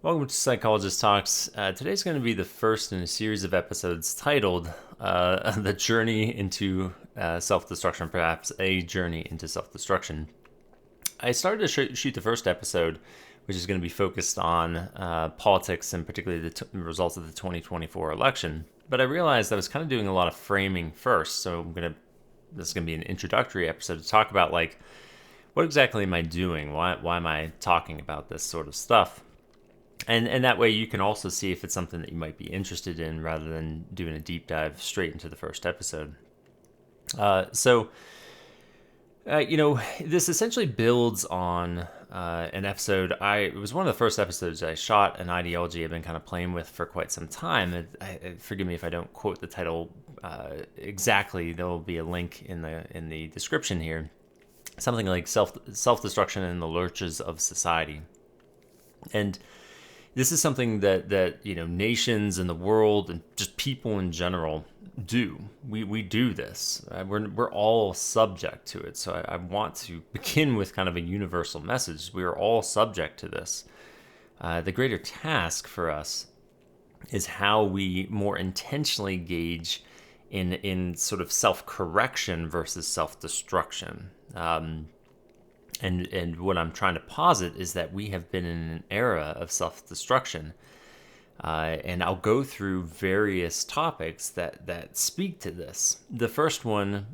Welcome to Psychologist Talks. Today's going to be the first in a series of episodes titled The Journey into Self-Destruction, perhaps a journey into self-destruction. I started to shoot the first episode, which is going to be focused on politics and particularly the results of the 2024 election. But I realized I was kind of doing a lot of framing first, so this is going to be an introductory episode to talk about like what exactly am I doing? Why am I talking about this sort of stuff? And that way you can also see if it's something that you might be interested in rather than doing a deep dive straight into the first episode. This essentially builds on an episode. It was one of the first episodes I shot, an ideology I've been kind of playing with for quite some time. Forgive me if I don't quote the title exactly. There will be a link in the description here. Something like self-destruction in the lurches of society. And this is something that nations in the world and just people in general do. We do this. We're all subject to it. So I want to begin with kind of a universal message. We are all subject to this. The greater task for us is how we more intentionally engage in sort of self-correction versus self-destruction. And what I'm trying to posit is that we have been in an era of self-destruction. And I'll go through various topics that speak to this. The first one,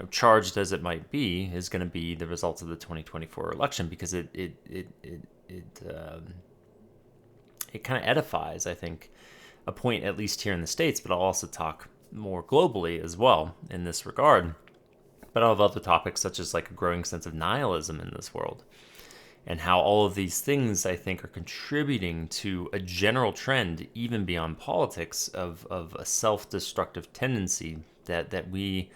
charged as it might be, is going to be the results of the 2024 election because it kind of edifies, I think, a point at least here in the States, but I'll also talk more globally as well in this regard. But I'll have other topics such as like a growing sense of nihilism in this world and how all of these things I think are contributing to a general trend even beyond politics of a self-destructive tendency that we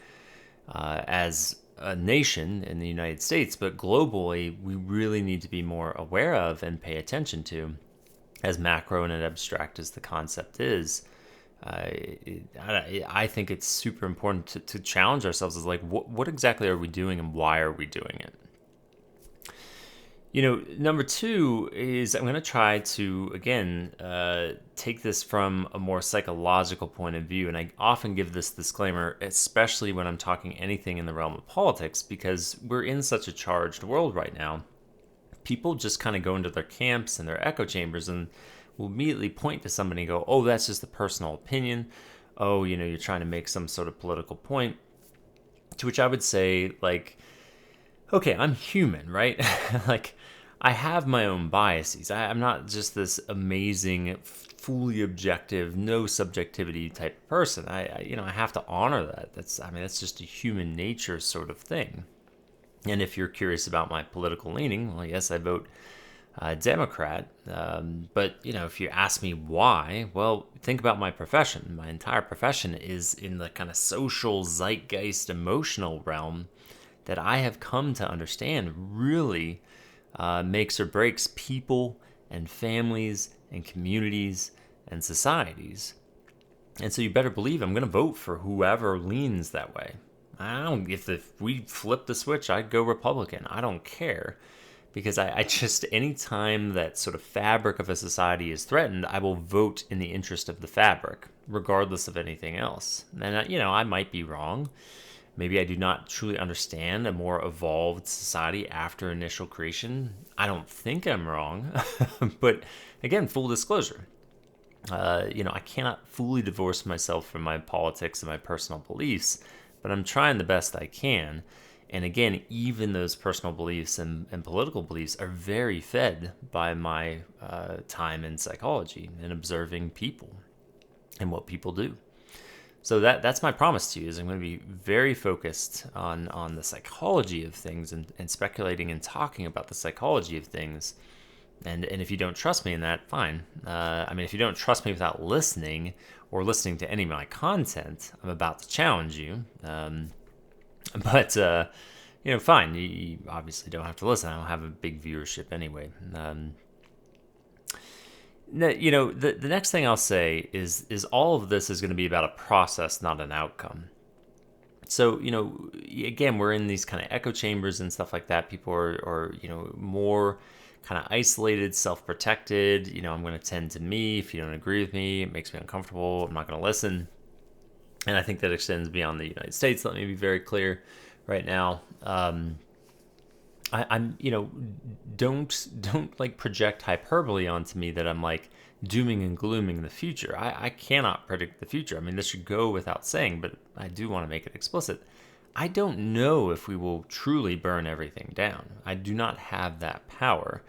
as a nation in the United States, but globally, we really need to be more aware of and pay attention to, as macro and abstract as the concept is. I think it's super important to challenge ourselves as like, what exactly are we doing and why are we doing it? Number two is I'm going to try to, again, take this from a more psychological point of view. And I often give this disclaimer, especially when I'm talking anything in the realm of politics, because we're in such a charged world right now. People just kind of go into their camps and their echo chambers and will immediately point to somebody and go, oh, that's just a personal opinion. Oh, you're trying to make some sort of political point. To which I would say, like, okay, I'm human, right? Like, I have my own biases. I'm not just this amazing, fully objective, no subjectivity type of person. I have to honor that. That's just a human nature sort of thing. And if you're curious about my political leaning, well, yes, I vote Democrat. But, if you ask me why, well, think about my profession. My entire profession is in the kind of social zeitgeist emotional realm that I have come to understand really makes or breaks people and families and communities and societies. And so you better believe I'm going to vote for whoever leans that way. If we flip the switch, I'd go Republican. I don't care. Because I just, anytime that sort of fabric of a society is threatened, I will vote in the interest of the fabric, regardless of anything else. And, I might be wrong. Maybe I do not truly understand a more evolved society after initial creation. I don't think I'm wrong. But again, full disclosure. I cannot fully divorce myself from my politics and my personal beliefs, but I'm trying the best I can. And again, even those personal beliefs and political beliefs are very fed by my time in psychology and observing people and what people do. So that's my promise to you, is I'm going to be very focused on the psychology of things and speculating and talking about the psychology of things. And if you don't trust me in that, fine. If you don't trust me without listening or listening to any of my content, I'm about to challenge you. But, fine. You obviously don't have to listen. I don't have a big viewership anyway. The next thing I'll say is all of this is going to be about a process, not an outcome. So, again, we're in these kind of echo chambers and stuff like that. People are more kind of isolated, self-protected. I'm going to tend to me. If you don't agree with me, it makes me uncomfortable. I'm not going to listen. And I think that extends beyond the United States. Let me be very clear right now. I'm don't like project hyperbole onto me that I'm like dooming and glooming the future. I cannot predict the future. I mean, this should go without saying, but I do want to make it explicit. I don't know if we will truly burn everything down. I do not have that power.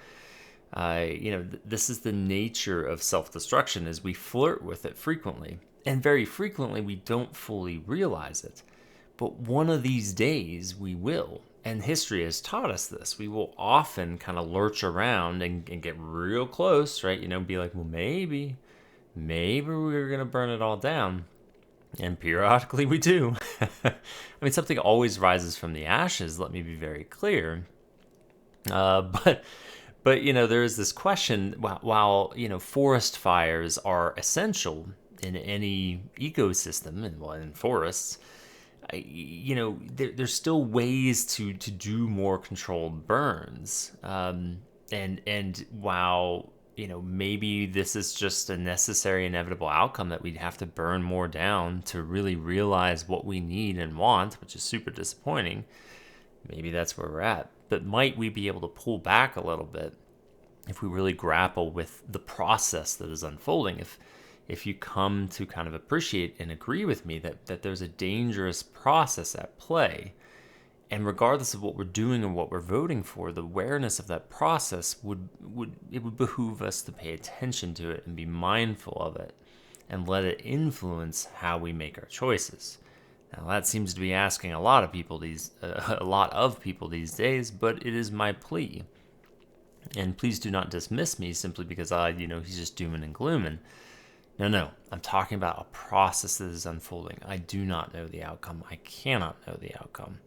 This is the nature of self-destruction, is we flirt with it frequently. And very frequently we don't fully realize it. But one of these days we will. And history has taught us this. We will often kind of lurch around and get real close, right? Be like, well, maybe we're going to burn it all down. And periodically we do. I mean, something always rises from the ashes, let me be very clear. But there is this question, while forest fires are essential in any ecosystem, and in forests, there's still ways to do more controlled burns. And while maybe this is just a necessary, inevitable outcome that we'd have to burn more down to really realize what we need and want, which is super disappointing. Maybe that's where we're at. But might we be able to pull back a little bit if we really grapple with the process that is unfolding? If you come to kind of appreciate and agree with me that there's a dangerous process at play, and regardless of what we're doing or what we're voting for, the awareness of that process would behoove us to pay attention to it and be mindful of it and let it influence how we make our choices. Now that seems to be asking a lot of people these days, but it is my plea. And please do not dismiss me simply because he's just dooming and glooming. No, I'm talking about a process that is unfolding. I do not know the outcome. I cannot know the outcome.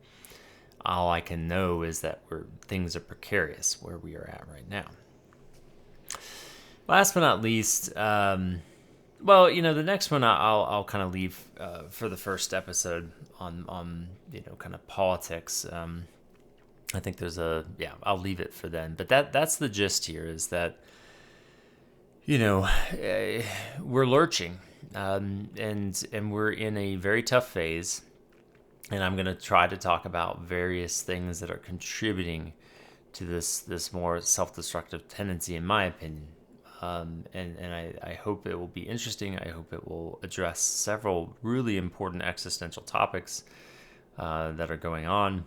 All I can know is that things are precarious where we are at right now. Last but not least, the next one I'll kind of leave for the first episode on kind of politics. I think I'll leave it for then. But that's the gist here, is that we're lurching, and we're in a very tough phase. And I'm going to try to talk about various things that are contributing to this more self-destructive tendency, in my opinion. And I hope it will be interesting. I hope it will address several really important existential topics that are going on.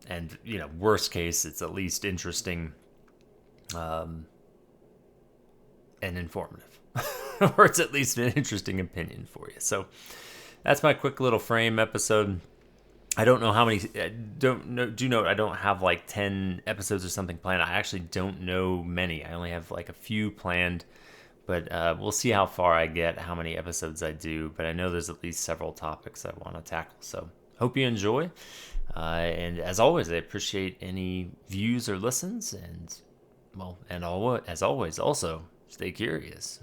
And, worst case, it's at least interesting and informative. Or it's at least an interesting opinion for you. So that's my quick little frame episode. I don't know how many, do note I don't have like 10 episodes or something planned. I actually don't know many. I only have like a few planned, but we'll see how far I get, how many episodes I do. But I know there's at least several topics I want to tackle. So hope you enjoy. And as always, I appreciate any views or listens. And as always, also stay curious.